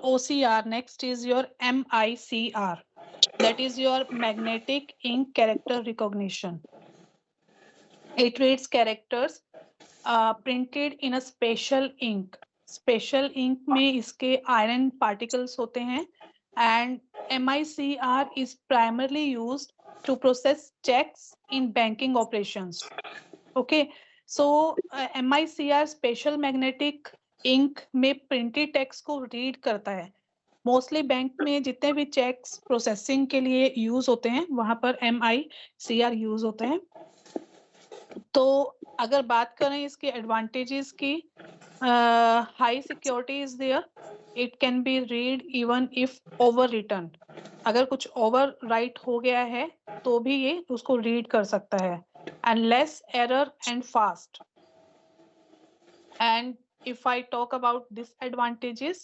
OCR, next is your MICR, that is your magnetic ink character recognition. It reads characters printed in a special ink. Special ink में इसके iron particles होते हैं and MICR is primarily used to process checks in banking operations. Okay, so MICR special magnetic ink में printed text को read करता है. Mostly bank में जितने भी चेक्स प्रोसेसिंग के लिए यूज होते हैं वहां पर MICR यूज होते हैं. तो अगर बात करें इसके एडवांटेजेस की, high security is there, it can be read even if over written. अगर कुछ ओवर राइट हो गया है तो भी ये उसको रीड कर सकता है. And less error and fast. And if I talk about disadvantages,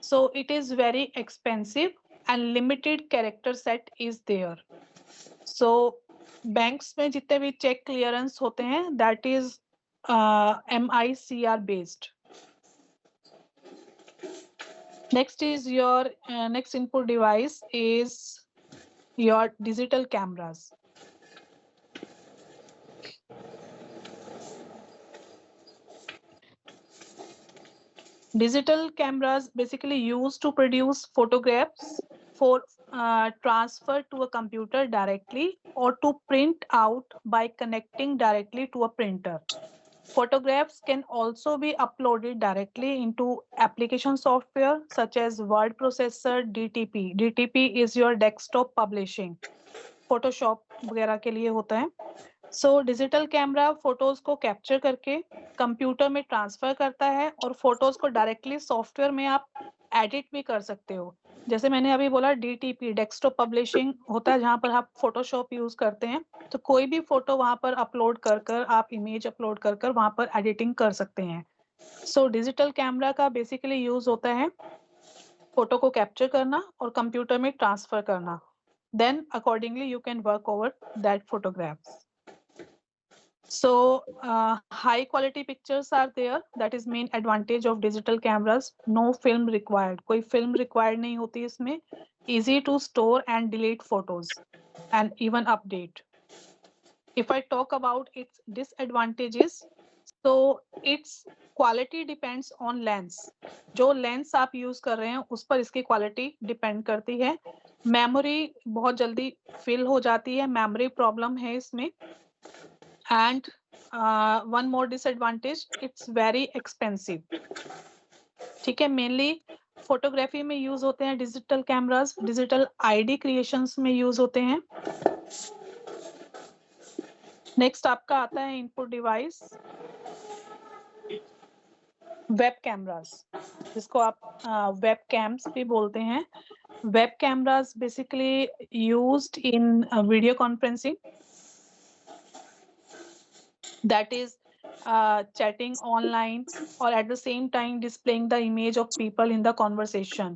so it is very expensive and limited character set is there. So banks में जितने भी चेक क्लियरेंस होते हैं that is MICR based. Next is your next input device is your digital cameras. Digital cameras basically used to produce photographs for transfer to a computer directly or to print out by connecting directly to a printer. Photographs can also be uploaded directly into application software such as word processor, DTP. DTP is your desktop publishing. Photoshop वगैरह के लिए होता है. So digital camera photos को capture करके computer में transfer करता है और फोटोज को डायरेक्टली सॉफ्टवेयर में आप एडिट भी कर सकते हो. जैसे मैंने अभी बोला DTP डेस्कटॉप पब्लिशिंग होता है जहां पर आप फोटोशॉप यूज करते हैं, तो कोई भी फोटो वहां पर अपलोड कर आप इमेज अपलोड कर वहां पर एडिटिंग कर सकते हैं. सो डिजिटल कैमरा का बेसिकली यूज होता है फोटो को कैप्चर करना और कंप्यूटर में ट्रांसफर करना. Then accordingly you can work over that photographs. So high quality pictures are there. That is main advantage of digital cameras. No film required. कोई film required नहीं होती इसमें. Easy to store and delete photos and even update. If I talk about its disadvantages, so its quality depends on lens. जो lens आप use कर रहे हैं उस पर इसकी quality depend करती है. Memory बहुत जल्दी fill हो जाती है. Memory problem है इसमें. And one more disadvantage, it's very expensive. ठीक है, मेनली फोटोग्राफी में यूज होते हैं digital cameras. Digital ID creations में यूज होते हैं. नेक्स्ट आपका आता है इनपुट डिवाइस वेब कैमरास, जिसको आप वेब कैम्स भी बोलते हैं. Web cameras basically used in video conferencing, that is chatting online or at the same time displaying the image of people in the conversation.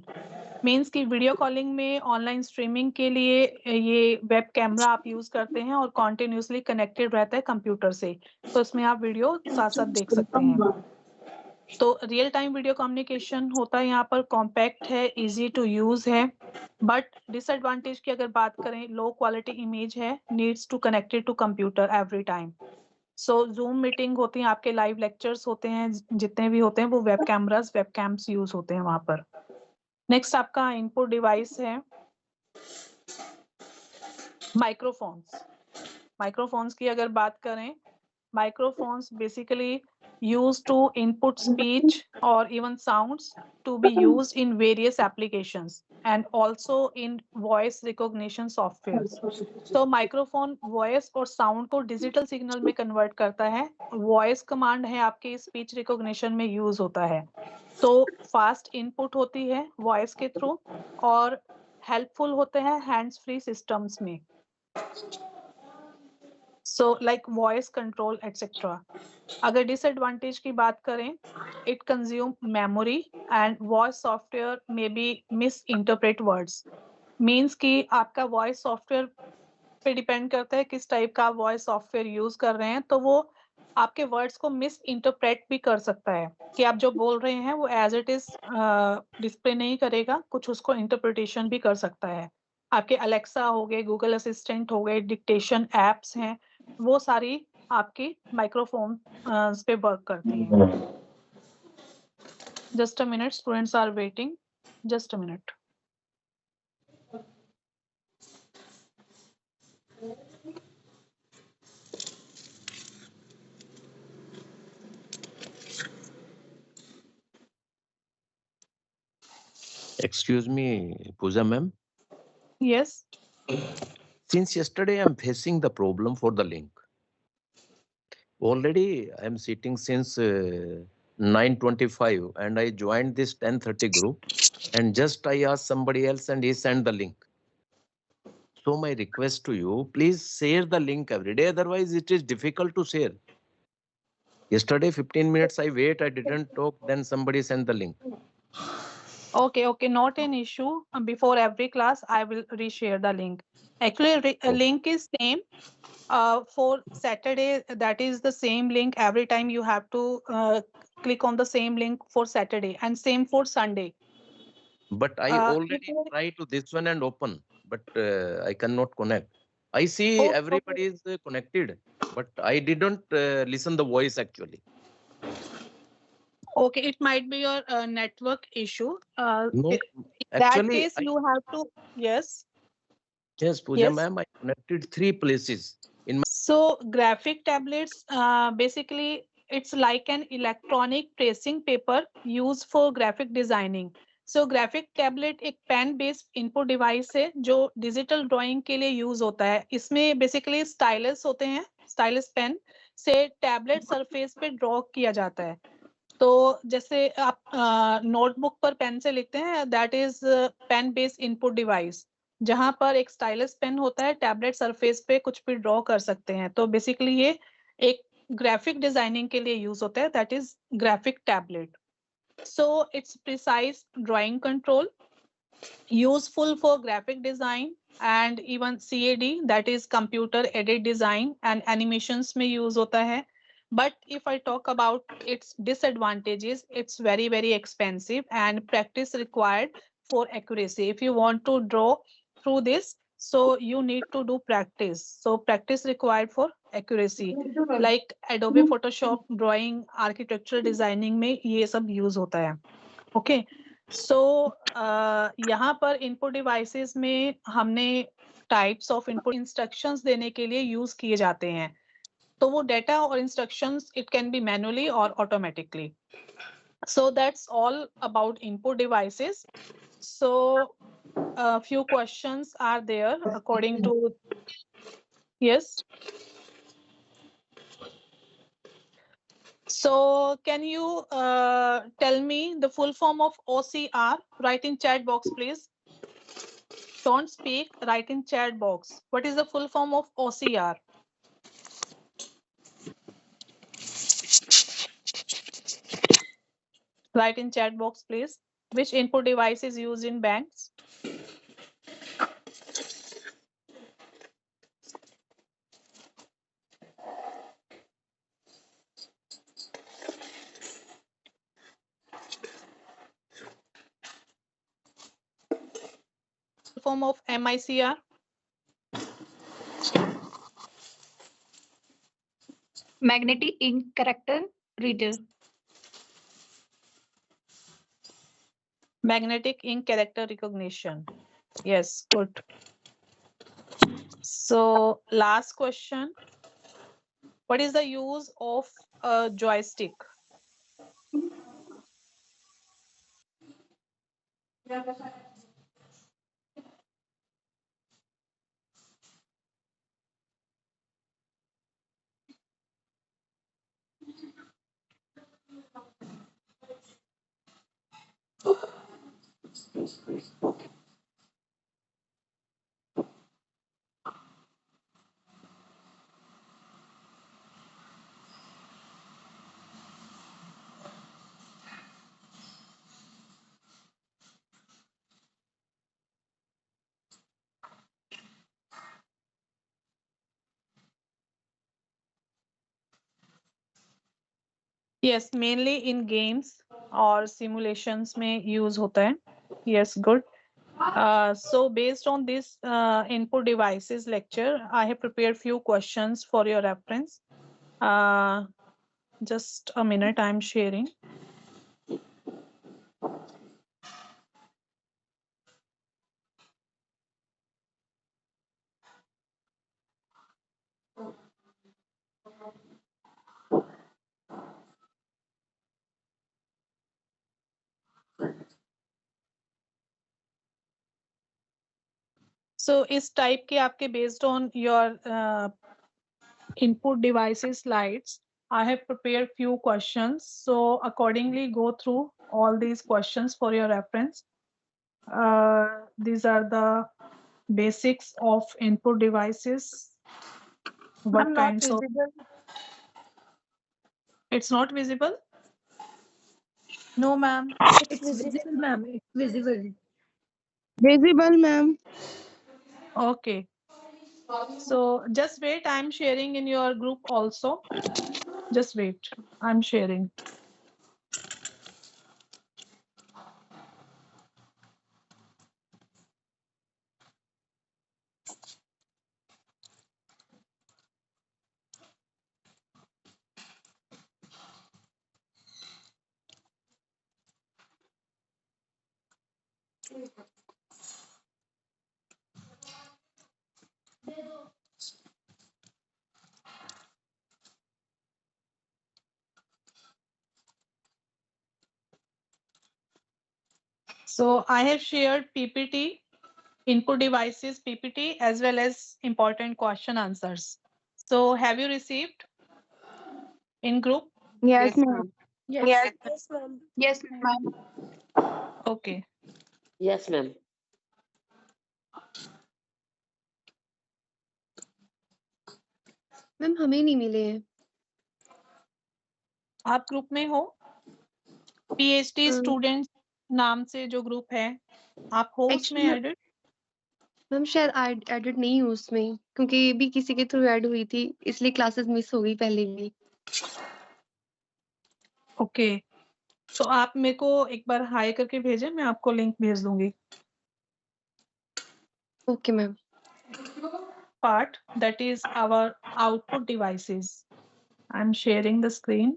Means कि video calling में online streaming के लिए ये web camera आप use करते हैं और continuously connected रहता है कंप्यूटर से, तो इसमें आप वीडियो साथ साथ देख सकते हैं. तो रियल टाइम वीडियो कम्युनिकेशन होता है यहाँ पर, कॉम्पैक्ट है, इजी टू यूज है. बट डिसएडवांटेज की अगर बात करें, लो क्वालिटी इमेज है, needs to connected to computer every time. So zoom meeting होती है, आपके लाइव लेक्चर्स होते हैं, जितने भी होते हैं वो वेब कैम्स यूज होते हैं वहां पर. नेक्स्ट आपका इनपुट डिवाइस है माइक्रोफोन्स. माइक्रोफोन्स की अगर बात करें, microphones basically used to input speech or even sounds to be used in various applications and also in voice recognition softwares. तो माइक्रोफोन वॉइस और साउंड को डिजिटल सिग्नल में कन्वर्ट करता है. वॉइस कमांड है आपके स्पीच रिकॉग्निशन में use होता है. तो फास्ट इनपुट होती है वॉइस के थ्रू और हेल्पफुल होते हैं हैंड्स फ्री सिस्टम्स में. So like voice control etcetera. अगर डिसएडवांटेज की बात करें, it consume memory and voice software may be miss interpret words. Means कि आपका वॉइस सॉफ्टवेयर पे डिपेंड करता है किस टाइप का वॉइस सॉफ्टवेयर यूज कर रहे हैं, तो वो आपके वर्ड्स को मिस इंटरप्रेट भी कर सकता है कि आप जो बोल रहे हैं वो एज इट इज डिस्प्ले नहीं करेगा, कुछ उसको इंटरप्रिटेशन भी कर सकता है। आपके अलेक्सा हो गए, गूगल असिस्टेंट हो गए, डिक्टेशन एप्स हैं, वो सारी आपकी माइक्रोफोन पे वर्क करती हैं। Just a minute, students are waiting, just a minute. Excuse me, Pooja ma'am. Yes. Since yesterday, I'm facing the problem for the link. Already, I'm sitting since 9:25, and I joined this 10:30 group. And just I asked somebody else, and he sent the link. So my request to you, please share the link every day. Otherwise, it is difficult to share. Yesterday, 15 minutes I wait, I didn't talk. Then somebody sent the link. Okay, not an issue. Before every class, I will reshare the link. Actually, a link is same for Saturday. That is the same link. Every time you have to click on the same link for Saturday, and same for Sunday. But I already try to this one and open, but I cannot connect. I see everybody is connected, but I didn't listen the voice actually. Okay, it might be your network issue. No, In that actually, case, you have to, yes. yes, Pooja Yes. ma'am, I connected 3 places in my. So graphic tablets, basically, it's like an electronic tracing paper used for graphic designing. So graphic tablet एक pen based input device है जो digital drawing के लिए use होता है। इसमें basically stylus होते हैं, स्टाइलस पेन से टैबलेट सरफेस पे ड्रॉ किया जाता है। तो जैसे आप नोटबुक पर पेन से लिखते हैं, that is pen based input device, जहां पर एक स्टाइलस पेन होता है, टैबलेट सरफेस पे कुछ भी ड्रॉ कर सकते हैं। तो बेसिकली ये एक ग्राफिक डिजाइनिंग के लिए यूज होता है, that is graphic tablet. So it's precise drawing control, useful for graphic design and even CAD, that is computer aided design and animations में use होता है। But if I talk about its disadvantages, it's very expensive and practice required for accuracy. If you want to draw through this, so you need to do practice. So practice required for accuracy. Like Adobe Photoshop, drawing, architectural designing में ये सब use होता है। Okay. सो यहाँ पर input devices में हमने types of input instructions देने के लिए यूज किए जाते हैं। तो वो डेटा और instructions it can be manually और automatically. So that's all about input devices. So few questions are there according to, yes. So can you tell me the full form of OCR? Write in chat box, please. Don't speak, write in chat box. What is the full form of OCR? Write in chat box, please. Which input device is used in banks? Full form of MICR? Magnetic ink character reader. Magnetic ink character recognition. Yes, good. So last question. What is the use of a joystick? Yes, mainly in games और simulations में use होता है. Yes, good. So based on this input devices lecture, I have prepared few questions for your reference. Just a minute, I'm sharing. So इस type के आपके based on your input devices slides, I have prepared few questions. So accordingly, go through all these questions for your reference. These are the basics of input devices. What I'm not kinds of? visible. It's not visible. No, ma'am. It's visible, ma'am. It's visible. Visible, ma'am. Okay. So just wait. I'm sharing in your group also. Just wait. I'm sharing. So I have shared PPT, input devices PPT, as well as important question answers. So have you received in group? Yes, ma'am. Yes. Yes, ma'am. Yes, ma'am. Okay. Yes, ma'am. Ma'am हमें नहीं मिले हैं. आप group में हो? PhD हाँ. Student नाम से जो ग्रुप है, आप हो उसमें Actually, एडिट? मैम शायद एडिट नहीं हूँ उसमें क्योंकि ये भी किसी के थ्रू ऐड हुई थी इसलिए क्लासेस मिस हो गई पहले भी. ओके. तो आप मेरे को एक बार हाई करके भेजें, मैं आपको लिंक भेज दूंगी. Okay ma'am. Part that is our output devices. I'm sharing the screen.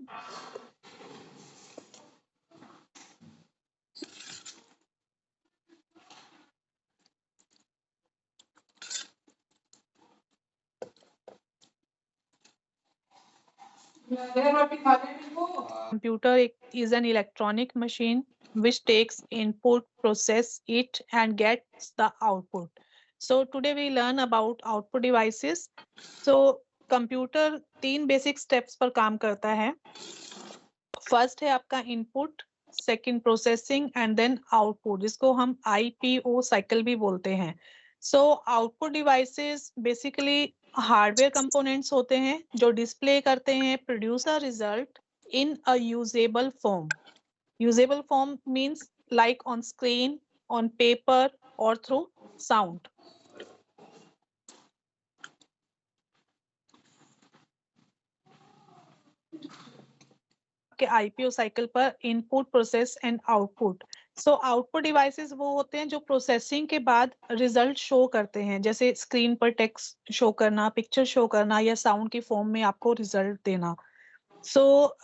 Computer is an electronic machine which takes input, process it, and gets the output. So today we learn about output devices. So computer 3 basic steps पर काम करता है. First है आपका input, second processing, and then output, जिसको हम IPO cycle भी बोलते हैं. So output devices basically hardware components होते हैं जो डिस्प्ले करते हैं produce a result in a usable form. Usable form means like on screen, on paper और थ्रू साउंड. के आईपीओ साइकिल पर input, process and output. So output devices वो होते हैं जो प्रोसेसिंग के बाद रिजल्ट शो करते हैं, जैसे स्क्रीन पर टेक्स्ट शो करना, पिक्चर शो करना या साउंड की फॉर्म में आपको रिजल्ट देना. सो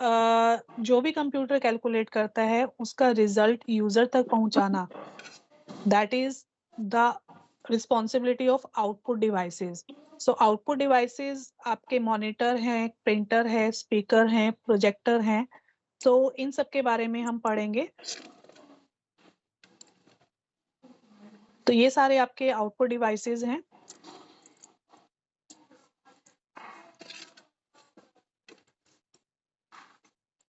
जो भी कंप्यूटर कैलकुलेट करता है उसका रिजल्ट यूजर तक पहुंचाना, that is the responsibility of output devices. So output devices आपके मॉनिटर हैं, प्रिंटर है, स्पीकर हैं, प्रोजेक्टर हैं. तो इन सब के बारे में हम पढ़ेंगे. तो ये सारे आपके आउटपुट डिवाइसेस हैं.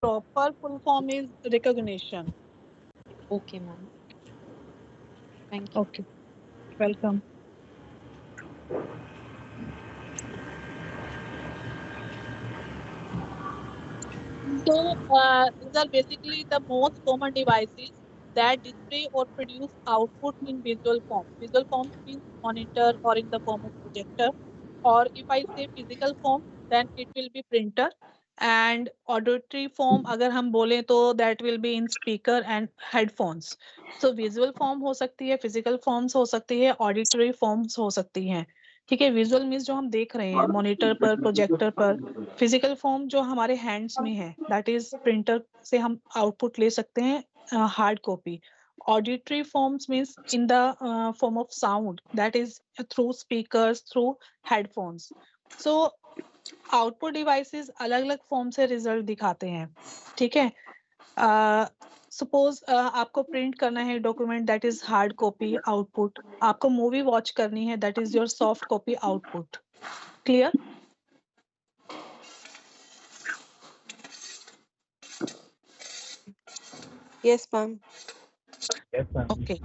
Proper full form is recognition. Okay, ma'am. Thank you. Okay, welcome. So these are basically the most common devices that display or produce output in visual form. Visual form means monitor or in the form of projector. Or if I say physical form, then it will be printer. And auditory form अगर हम बोलें तो that will be in speaker and headphones. So visual form हो सकती है, physical forms हो सकती है, ऑडिटरी फॉर्म्स हो सकती हैं. ठीक है, विजुअल मीन्स जो हम देख रहे हैं मॉनिटर पर, प्रोजेक्टर पर. फिजिकल फॉर्म जो हमारे हैंड्स में है, दैट इज प्रिंटर से हम आउटपुट ले सकते हैं, hard copy. Auditory forms means in the form of sound, that is through speakers, through headphones. So output devices अलग अलग फॉर्म से रिजल्ट दिखाते हैं. ठीक है, सपोज आपको प्रिंट करना है document, that is hard copy output. आपको मूवी वॉच करनी है, that is your soft copy output. Clear? Yes, ma'am. Okay.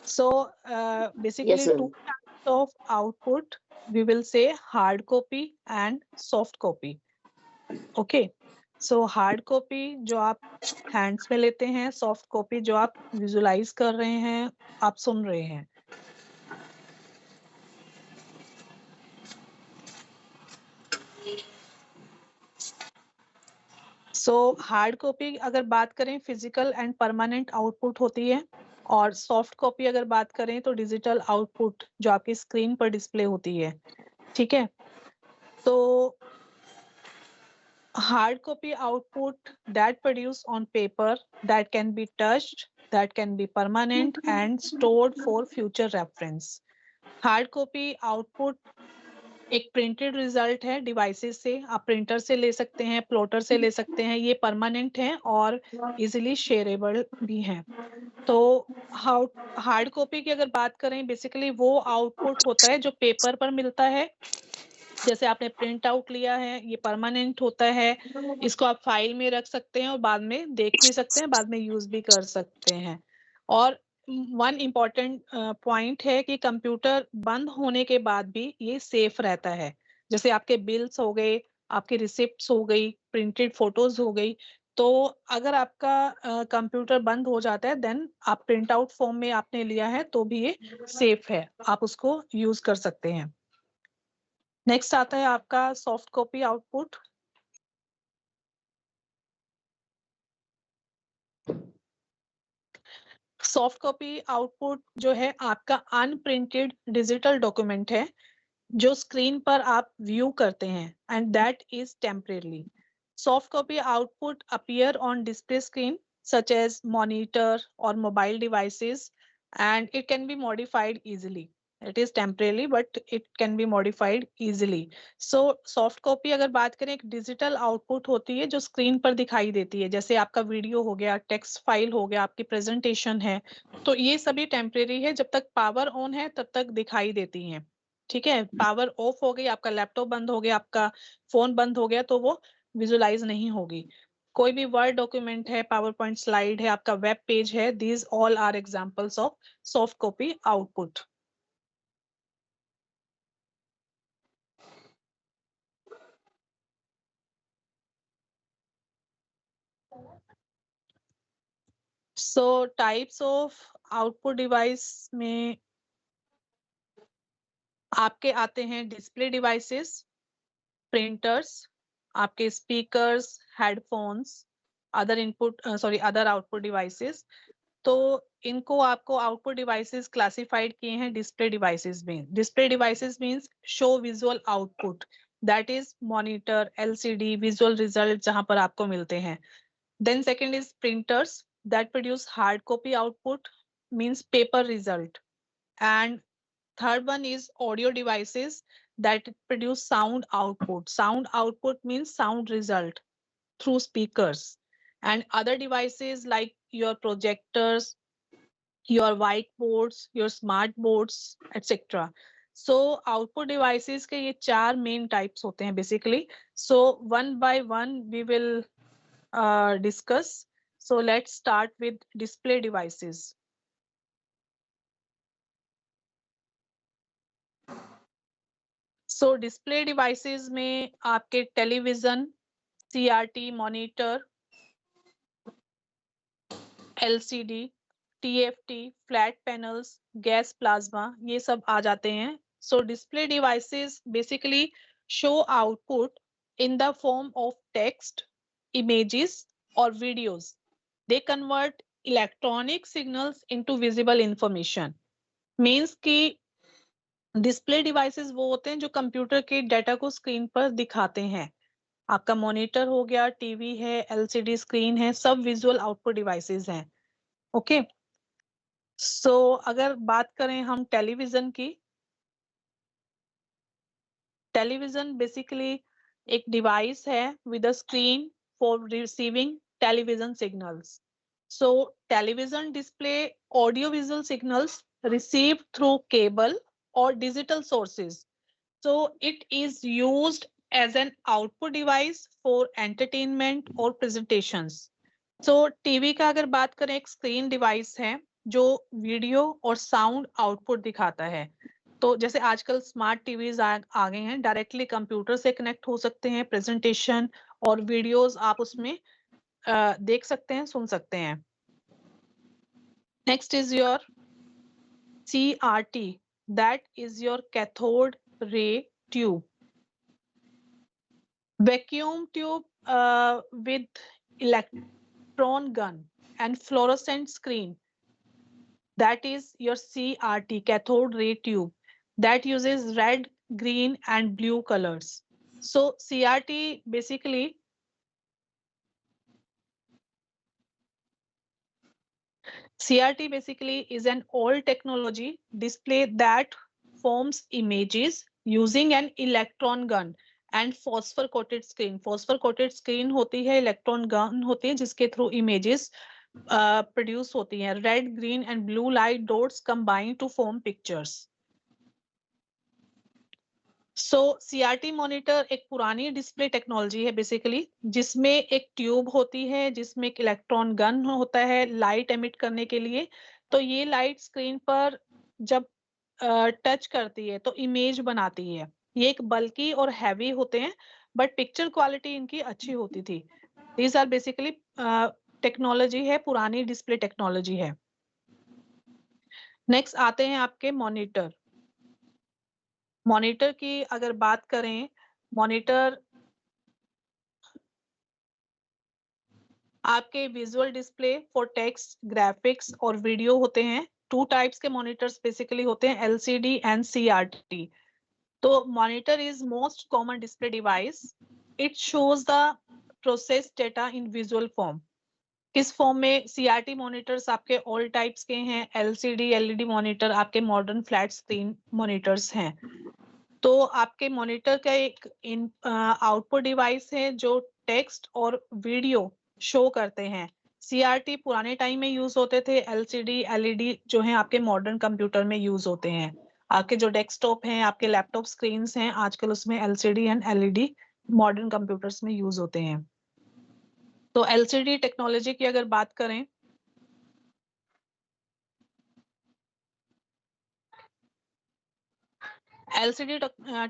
So basically Yes, ma'am. two types of output, we will say hard copy and soft copy. Okay. So hard copy जो आप hands में लेते हैं, soft copy जो आप visualise कर रहे हैं, आप सुन रहे हैं. सो हार्ड कॉपी अगर बात करें फिजिकल एंड परमानेंट आउटपुट होती है, और सॉफ्ट कॉपी अगर बात करें तो डिजिटल आउटपुट जो आपकी स्क्रीन पर डिस्प्ले होती है. ठीक है, तो hard copy output that produced on paper, that can be touched, that can be permanent and stored for future reference. Hard copy output एक प्रिंटेड रिजल्ट है डिवाइसेस से. आप प्रिंटर से ले सकते हैं, प्लॉटर से ले सकते हैं. ये परमानेंट है और इजीली शेयरेबल भी है. तो हार्ड कॉपी की अगर बात करें, बेसिकली वो आउटपुट होता है जो पेपर पर मिलता है. जैसे आपने प्रिंट आउट लिया है, ये परमानेंट होता है. इसको आप फाइल में रख सकते हैं और बाद में देख भी सकते हैं, बाद में यूज भी कर सकते हैं. और वन इम्पॉर्टेंट पॉइंट है कि कंप्यूटर बंद होने के बाद भी ये सेफ रहता है. जैसे आपके बिल्स हो गए, आपके रिसिप्ट्स हो गई, प्रिंटेड फोटोज हो गई, तो अगर आपका कंप्यूटर बंद हो जाता है, देन आप प्रिंट आउट फॉर्म में आपने लिया है तो भी ये सेफ है, आप उसको यूज कर सकते हैं. नेक्स्ट आता है आपका soft copy output. Soft copy output जो है आपका अनप्रिंटेड डिजिटल डॉक्यूमेंट है जो स्क्रीन पर आप व्यू करते हैं, and that is temporary. Soft copy output appear on display screen such as monitor or mobile devices, and it can be modified easily. It is temporary but it can be modified easily. So soft copy अगर बात करें, एक digital output होती है जो screen पर दिखाई देती है. जैसे आपका वीडियो हो गया, टेक्स्ट फाइल हो गया, आपकी प्रेजेंटेशन है, तो ये सभी टेम्परेरी है. जब तक पावर ऑन है तब तक दिखाई देती हैं. ठीक है, पावर ऑफ हो गई, आपका लैपटॉप बंद हो गया, आपका फोन बंद हो गया, तो वो विजुलाइज नहीं होगी. कोई भी वर्ड डॉक्यूमेंट है, पावर पॉइंट स्लाइड है, आपका वेब पेज है, these all are examples of soft copy output. So types of output device में आपके आते हैं डिस्प्ले डिवाइसेस, प्रिंटर्स, आपके speakers, headphones, other output devices. तो इनको आपको आउटपुट डिवाइसेस क्लासिफाइड किए हैं डिस्प्ले डिवाइसेस में. Display devices means show visual output, that is monitor, LCD, visual result जहां पर आपको मिलते हैं. Then second is printers that produce hard copy output, means paper result. And third one is audio devices that produce sound output. Sound output means sound result through speakers. And other devices like your projectors, your whiteboards, your smart boards, etc. So output devices के ये 4 main types होते हैं basically. So one by one we will discuss. So let's start with display devices. So display devices में आपके television, CRT monitor, LCD, TFT, flat panels, gas plasma, ये सब आ जाते हैं. सो display devices basically show output in the form of text, images, or videos. They convert electronic signals into visible information. Means कि display devices वो होते हैं जो computer के डाटा को स्क्रीन पर दिखाते हैं. आपका मॉनिटर हो गया, टीवी है, एलसीडी स्क्रीन है, सब विजुअल आउटपुट डिवाइसेस हैं. ओके. सो अगर बात करें हम टेलीविजन की, टेलीविजन बेसिकली एक डिवाइस है with a screen for receiving television signals. So television display audio visual signals received through cable or digital sources. So it is used as an output device for entertainment or presentations. So TV का अगर बात करें एक screen device है जो video और sound output दिखाता है. तो जैसे आजकल स्मार्ट टीवीज आ गए हैं, डायरेक्टली कंप्यूटर से कनेक्ट हो सकते हैं, प्रेजेंटेशन और वीडियोस आप उसमें देख सकते हैं, सुन सकते हैं. Next is your CRT, that is your cathode ray tube. Vacuum tube with electron gun and fluorescent screen. That is your CRT, cathode ray tube, that uses red, green, and blue colors. So CRT basically is an old technology display that forms images using an electron gun and phosphor coated screen. Phosphor coated screen होती है, electron gun होती है जिसके through images produce होती हैं. Red, green and blue light dots combine to form pictures. So CRT monitor एक पुरानी display technology है बेसिकली, जिसमें एक ट्यूब होती है, जिसमें एक इलेक्ट्रॉन गन होता है लाइट एमिट करने के लिए. तो ये लाइट स्क्रीन पर जब टच करती है तो इमेज बनाती है. ये एक बल्कि और हैवी होते हैं, बट पिक्चर क्वालिटी इनकी अच्छी होती थी. दीज आर बेसिकली टेक्नोलॉजी है, पुरानी डिस्प्ले टेक्नोलॉजी है. नेक्स्ट आते हैं आपके मॉनिटर. मॉनिटर की अगर बात करें, मॉनिटर आपके visual display for text, graphics और वीडियो होते हैं. 2 टाइप्स के मॉनिटर्स बेसिकली होते हैं, LCD एंड CRT. तो monitor is most common display device. It shows the process data in visual form. किस फॉर्म में? CRT मॉनिटर्स आपके ऑल टाइप्स के हैं, LCD LED मॉनिटर आपके मॉडर्न फ्लैट स्क्रीन मॉनिटर्स हैं. तो आपके मॉनिटर का एक आउटपुट डिवाइस है जो टेक्स्ट और वीडियो शो करते हैं. CRT पुराने टाइम में यूज होते थे, LCD LED जो है आपके मॉडर्न कंप्यूटर में यूज होते हैं. आपके जो डेस्कटॉप हैं, आपके लैपटॉप स्क्रीन्स हैं, आजकल उसमें LCD and LED modern computers में यूज होते हैं. तो LCD टेक्नोलॉजी की अगर बात करें, LCD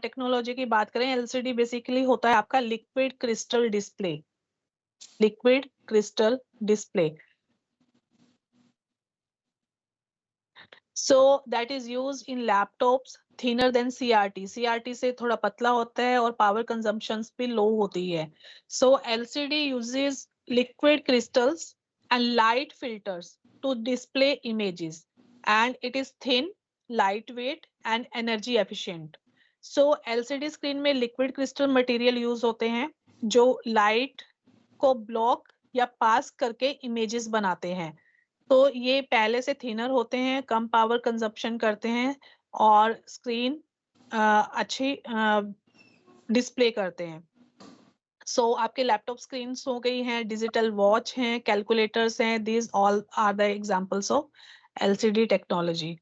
टेक्नोलॉजी की बात करें, LCD बेसिकली होता है आपका liquid crystal display. Liquid crystal display. So that is used in laptops thinner than CRT. CRT से थोड़ा पतला होता है और पावर कंजम्पशंस भी लो होती है. So LCD uses liquid crystals and light filters to display images, and it is thin, lightweight and energy efficient. So LCD screen में लिक्विड क्रिस्टल मटेरियल यूज होते हैं जो लाइट को ब्लॉक या पास करके इमेजेस बनाते हैं. तो ये पहले से थिनर होते हैं, कम पावर कंजप्शन करते हैं और स्क्रीन अच्छी डिस्प्ले करते हैं. सो आपके लैपटॉप स्क्रीन हो गई हैं, डिजिटल वॉच हैं, कैलकुलेटर्स हैं. These all are the examples of LCD technology.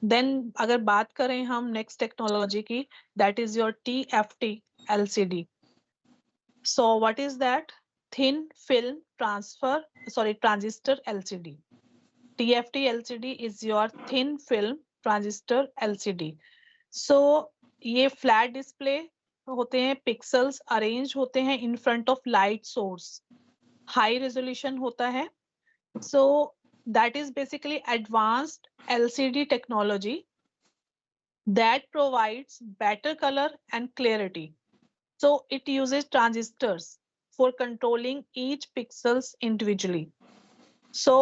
Then अगर बात करें हम नेक्स्ट टेक्नोलॉजी की, that is your TFT LCD. So what is that? Thin film transistor LCD. TFT LCD is your thin film transistor LCD. So ये flat display होते हैं, pixels arrange होते हैं in front of light source, high resolution होता है. So that is basically advanced LCD technology that provides better color and clarity. So it uses transistors for controlling each pixels individually. So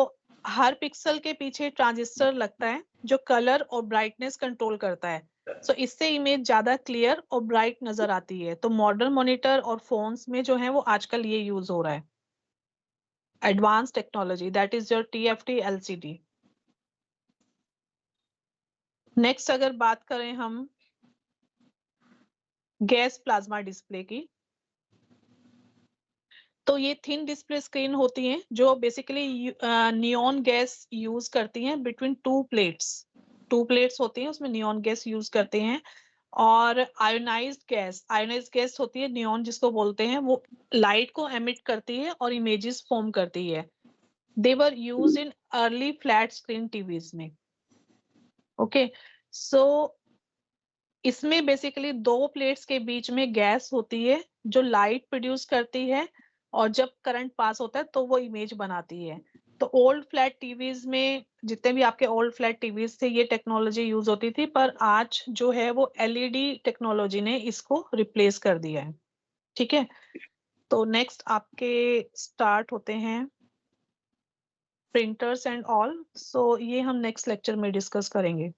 her pixel के पीछे transistor लगता है जो colour और brightness control करता है. So इससे इमेज ज्यादा क्लियर और ब्राइट नजर आती है. तो मॉडर्न मॉनिटर और फोन्स में जो है वो आजकल ये यूज हो रहा है. Advance technology, that is your TFT LCD. Next अगर बात करें हम गैस प्लाज्मा डिस्प्ले की, तो ये थिन डिस्प्ले स्क्रीन होती हैं जो बेसिकली नियॉन गैस यूज करती हैं बिटवीन टू प्लेट्स होती हैं, उसमें नियॉन गैस यूज करते हैं. और आयोनाइज्ड गैस होती है नियॉन जिसको बोलते हैं, वो लाइट को एमिट करती है और इमेजेस फॉर्म करती है. They were used in early flat screen TVs में. ओके, सो इसमें बेसिकली दो प्लेट्स के बीच में गैस होती है जो लाइट प्रोड्यूस करती है और जब करंट पास होता है तो वो इमेज बनाती है. तो ओल्ड फ्लैट टीवीज में, जितने भी आपके ओल्ड फ्लैट टीवीज थे, ये टेक्नोलॉजी यूज होती थी, पर आज जो है वो LED टेक्नोलॉजी ने इसको रिप्लेस कर दिया है. ठीक है, तो नेक्स्ट आपके स्टार्ट होते हैं प्रिंटर्स एंड ऑल. सो ये हम नेक्स्ट लेक्चर में डिस्कस करेंगे.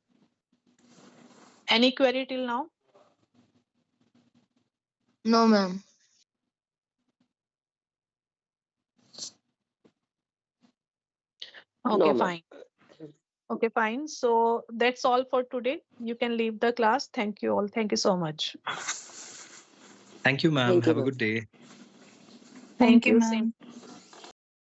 Any query till now? No, ma'am. No, Okay, ma'am. fine. Okay, fine. So that's all for today. You can leave the class. Thank you all. Thank you so much. Thank you, ma'am. Thank you, Have a ma'am. good day. Thank you. ma'am. Same.